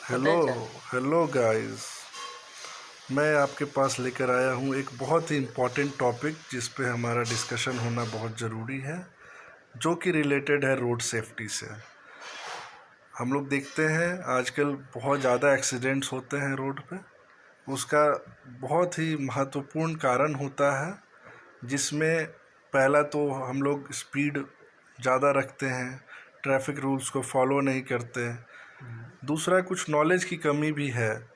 Hello. Hotel चल। Hello guys. मैं आपके पास लेकर आया हूँ एक बहुत ही इम्पोर्टेंट टॉपिक जिस पे हमारा डिस्कशन होना बहुत ज़रूरी है, जो कि रिलेटेड है रोड सेफ्टी से। हम लोग देखते हैं आजकल बहुत ज़्यादा एक्सीडेंट्स होते हैं रोड पे। उसका बहुत ही महत्वपूर्ण कारण होता है, जिसमें पहला तो हम लोग स्पीड ज़्यादा रखते हैं, ट्रैफिक रूल्स को फॉलो नहीं करते। दूसरा, कुछ नॉलेज की कमी भी है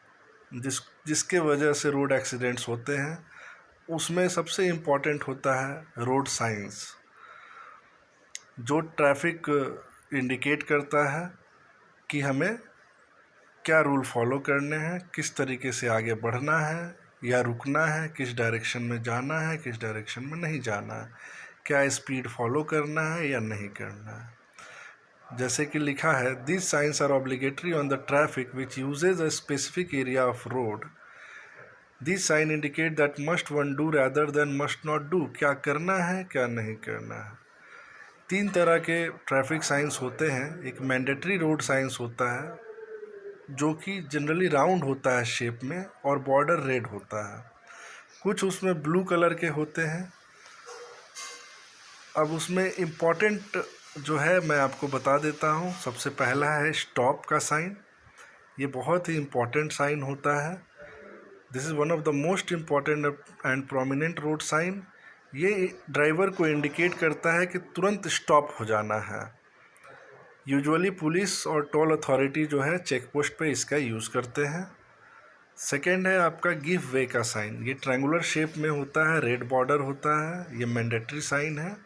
जिसके वजह से रोड एक्सीडेंट्स होते हैं। उसमें सबसे इम्पॉर्टेंट होता है रोड साइंस, जो ट्रैफिक इंडिकेट करता है कि हमें क्या रूल फॉलो करने हैं, किस तरीके से आगे बढ़ना है या रुकना है, किस डायरेक्शन में जाना है, किस डायरेक्शन में नहीं जाना है, क्या स्पीड फॉलो करना है या नहीं करना है। जैसे कि लिखा है, this signs are obligatory on the traffic which uses a specific area of road. This sign indicate that must one do rather than must not do. क्या करना है, क्या नहीं करना है। 3 तरह के ट्रैफिक साइंस होते हैं। एक मैंडेटरी रोड साइंस होता है, जो कि जनरली राउंड होता है शेप में और बॉर्डर रेड होता है। कुछ उसमें ब्लू कलर के होते हैं। अब उसमें इम्पॉर्टेंट जो है मैं आपको बता देता हूँ। सबसे पहला है स्टॉप का साइन। ये बहुत ही इम्पॉर्टेंट साइन होता है। This is one of the most important and prominent road sign. ये ड्राइवर को इंडिकेट करता है कि तुरंत स्टॉप हो जाना है। यूजुअली पुलिस और टोल अथॉरिटी जो है चेक पोस्ट पे इसका यूज़ करते हैं। सेकेंड है आपका गिव वे का साइन। ये ट्रायंगुलर शेप में होता है, रेड बॉर्डर होता है। ये मैंडेटरी साइन है।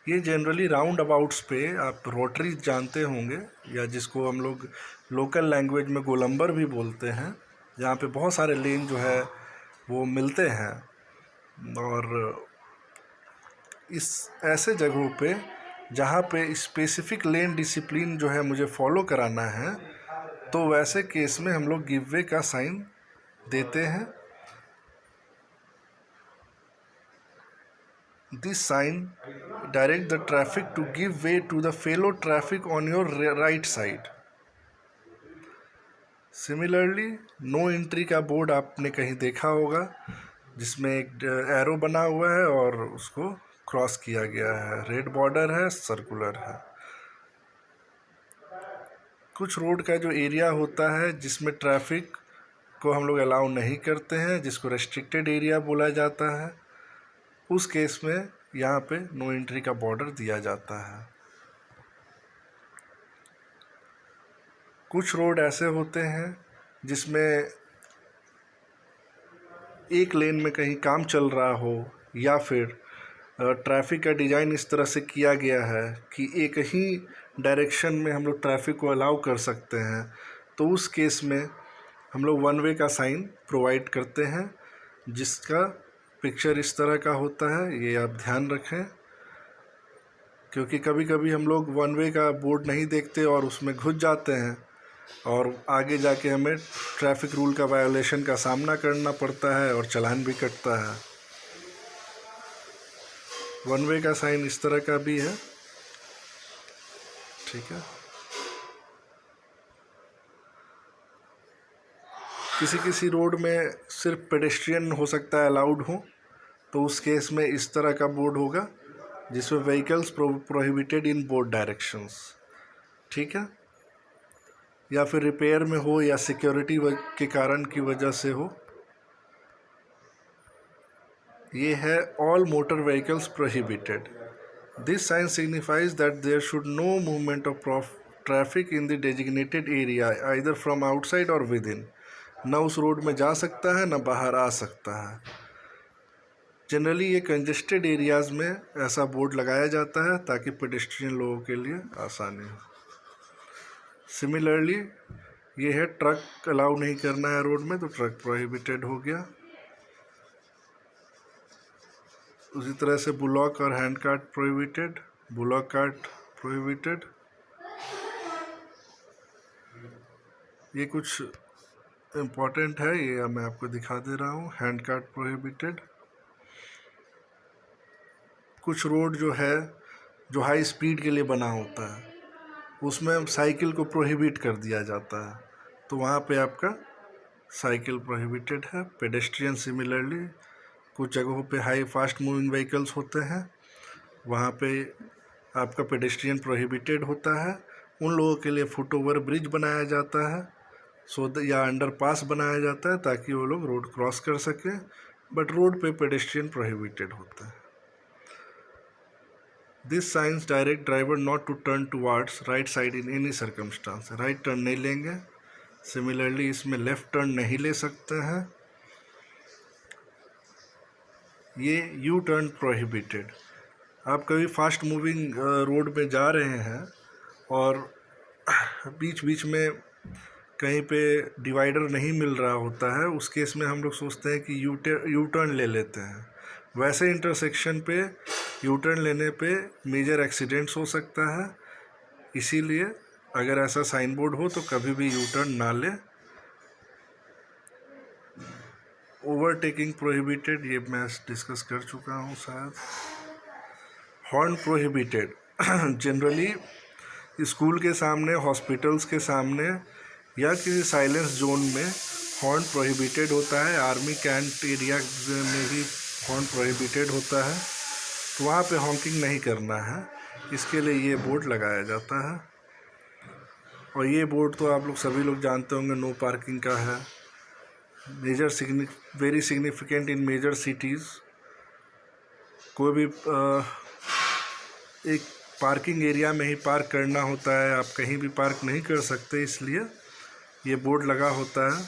ये जनरली राउंड अबाउट्स पे, आप रोटरी जानते होंगे या जिसको हम लोग लोकल लैंग्वेज में गोलंबर भी बोलते हैं, जहाँ पे बहुत सारे लेन जो है वो मिलते हैं। और इस ऐसे जगहों पे जहाँ पे स्पेसिफिक लेन डिसिप्लिन जो है मुझे फॉलो कराना है, तो वैसे केस में हम लोग गिव वे का साइन देते हैं। This sign direct the traffic to give way to the fellow traffic on your right side. Similarly, no entry का बोर्ड आपने कहीं देखा होगा, जिसमें एक एरो बना हुआ है और उसको क्रॉस किया गया है। रेड बॉर्डर है, सर्कुलर है। कुछ रोड का जो एरिया होता है जिसमें ट्रैफिक को हम लोग अलाउ नहीं करते हैं, जिसको रेस्ट्रिक्टेड एरिया बोला जाता है, उस केस में यहाँ पे नो एंट्री का बॉर्डर दिया जाता है। कुछ रोड ऐसे होते हैं जिसमें एक लेन में कहीं काम चल रहा हो, या फिर ट्रैफिक का डिज़ाइन इस तरह से किया गया है कि एक ही डायरेक्शन में हम लोग ट्रैफिक को अलाउ कर सकते हैं, तो उस केस में हम लोग वन वे का साइन प्रोवाइड करते हैं, जिसका पिक्चर इस तरह का होता है। ये आप ध्यान रखें, क्योंकि कभी कभी हम लोग वन वे का बोर्ड नहीं देखते और उसमें घुस जाते हैं और आगे जाके हमें ट्रैफिक रूल का वायोलेशन का सामना करना पड़ता है और चालान भी कटता है। वन वे का साइन इस तरह का भी है, ठीक है। किसी किसी रोड में सिर्फ पेडेस्ट्रियन हो सकता है अलाउड हो, तो उस केस में इस तरह का बोर्ड होगा जिसमें vehicles prohibited in both directions, ठीक है। या फिर रिपेयर में हो या सिक्योरिटी के कारण की वजह से हो। ये है all motor vehicles prohibited. This sign signifies that there should no movement of traffic in the designated area either from outside और विद इन। न उस रोड में जा सकता है, न बाहर आ सकता है। जनरली ये कंजेस्टेड एरियाज़ में ऐसा बोर्ड लगाया जाता है ताकि पेडेस्ट्रियन लोगों के लिए आसानी हो। सिमिलरली, ये है ट्रक अलाउ नहीं करना है रोड में, तो ट्रक प्रोहिबिटेड हो गया। उसी तरह से बुलॉक और hand cart prohibited, bullock cart prohibited. ये कुछ इम्पॉर्टेंट है, ये मैं आपको दिखा दे रहा हूँ। Hand cart prohibited. कुछ रोड जो है जो हाई स्पीड के लिए बना होता है, उसमें साइकिल को प्रोहिबिट कर दिया जाता है। तो वहाँ पे आपका साइकिल प्रोहिबिटेड है। पेडेस्ट्रियन सिमिलरली कुछ जगहों पे हाई फास्ट मूविंग व्हीकल्स होते हैं, वहाँ पे आपका पेडेस्ट्रियन प्रोहिबिटेड होता है। उन लोगों के लिए फुट ओवर ब्रिज बनाया जाता है या अंडर पास बनाया जाता है ताकि वो लोग रोड क्रॉस कर सकें, बट रोड पे पेडेस्ट्रियन प्रोहिबिटेड होता है। This signs direct driver not to turn towards right side in any circumstance. Right turn नहीं लेंगे। सिमिलरली इसमें लेफ़्ट टर्न नहीं ले सकते हैं। ये यू टर्न प्रोहिबिटेड। आप कभी फास्ट मूविंग रोड पे जा रहे हैं और बीच बीच में कहीं पे डिवाइडर नहीं मिल रहा होता है, उस केस में हम लोग सोचते हैं कि यू टर्न ले लेते हैं। वैसे इंटरसेक्शन पे यू टर्न लेने पे मेजर एक्सीडेंट्स हो सकता है, इसीलिए अगर ऐसा साइन बोर्ड हो तो कभी भी यू टर्न ना ले। ओवरटेकिंग प्रोहिबिटेड, ये मैं डिस्कस कर चुका हूँ शायद। Horn prohibited. जनरली स्कूल के सामने, हॉस्पिटल्स के सामने या किसी साइलेंस जोन में हॉर्न प्रोहिबिटेड होता है। आर्मी कैंट एरिया में भी हॉर्न प्रोहिबिटेड होता है, तो वहाँ पे हॉकिंग नहीं करना है। इसके लिए ये बोर्ड लगाया जाता है, और ये बोर्ड तो आप लोग सभी लोग जानते होंगे, नो पार्किंग का है। Very significant in major cities. कोई भी एक पार्किंग एरिया में ही पार्क करना होता है, आप कहीं भी पार्क नहीं कर सकते, इसलिए ये बोर्ड लगा होता है।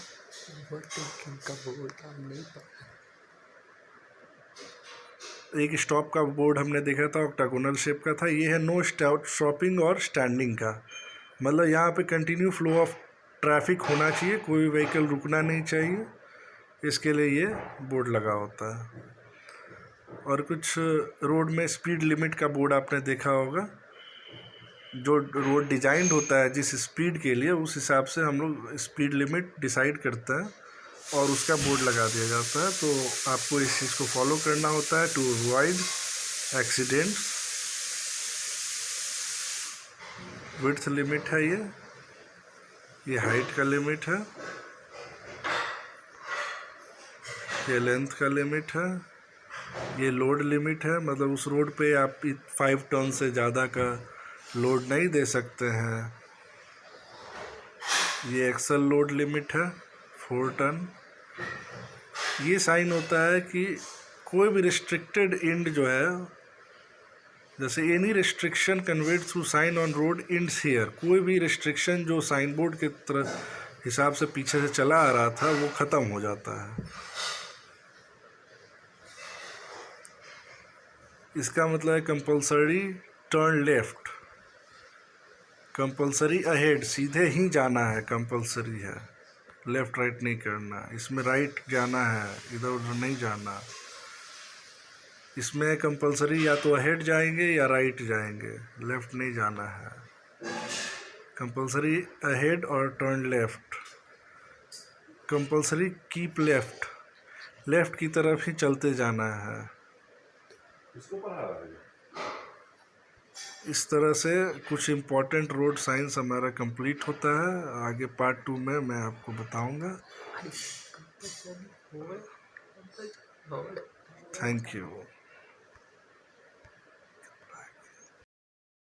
एक स्टॉप का बोर्ड हमने देखा था, ऑक्टागोनल शेप का था। ये है नो स्टॉपिंग और स्टैंडिंग का, मतलब यहाँ पे कंटिन्यू फ्लो ऑफ ट्रैफिक होना चाहिए, कोई व्हीकल रुकना नहीं चाहिए, इसके लिए ये बोर्ड लगा होता है। और कुछ रोड में स्पीड लिमिट का बोर्ड आपने देखा होगा। जो रोड डिजाइंड होता है जिस स्पीड के लिए, उस हिसाब से हम लोग स्पीड लिमिट डिसाइड करते हैं और उसका बोर्ड लगा दिया जाता है। तो आपको इस चीज़ को फॉलो करना होता है to avoid accident. Width limit है ये हाइट का लिमिट है, ये लेंथ का लिमिट है, ये लोड लिमिट है, मतलब उस रोड पे आप 5 टन से ज़्यादा का लोड नहीं दे सकते हैं। ये एक्सल लोड लिमिट है 4 टन। ये साइन होता है कि कोई भी रिस्ट्रिक्टेड एंड जो है, जैसे any restriction conveyed through sign on road ends here, कोई भी रिस्ट्रिक्शन जो साइन बोर्ड के तरह हिसाब से पीछे से चला आ रहा था वो ख़त्म हो जाता है। इसका मतलब है compulsory turn left, compulsory ahead, सीधे ही जाना है, कंपल्सरी है, लेफ़्ट राइट नहीं करना। इसमें राइट जाना है, इधर उधर नहीं जाना। इसमें कंपल्सरी या तो अहेड जाएंगे या राइट जाएंगे, लेफ़्ट नहीं जाना है। कंपल्सरी अहेड और turn left. Compulsory keep left, left की तरफ ही चलते जाना है। इस तरह से कुछ इम्पोर्टेंट रोड साइंस हमारा कंप्लीट होता है। आगे पार्ट 2 में मैं आपको बताऊंगा। Thank you.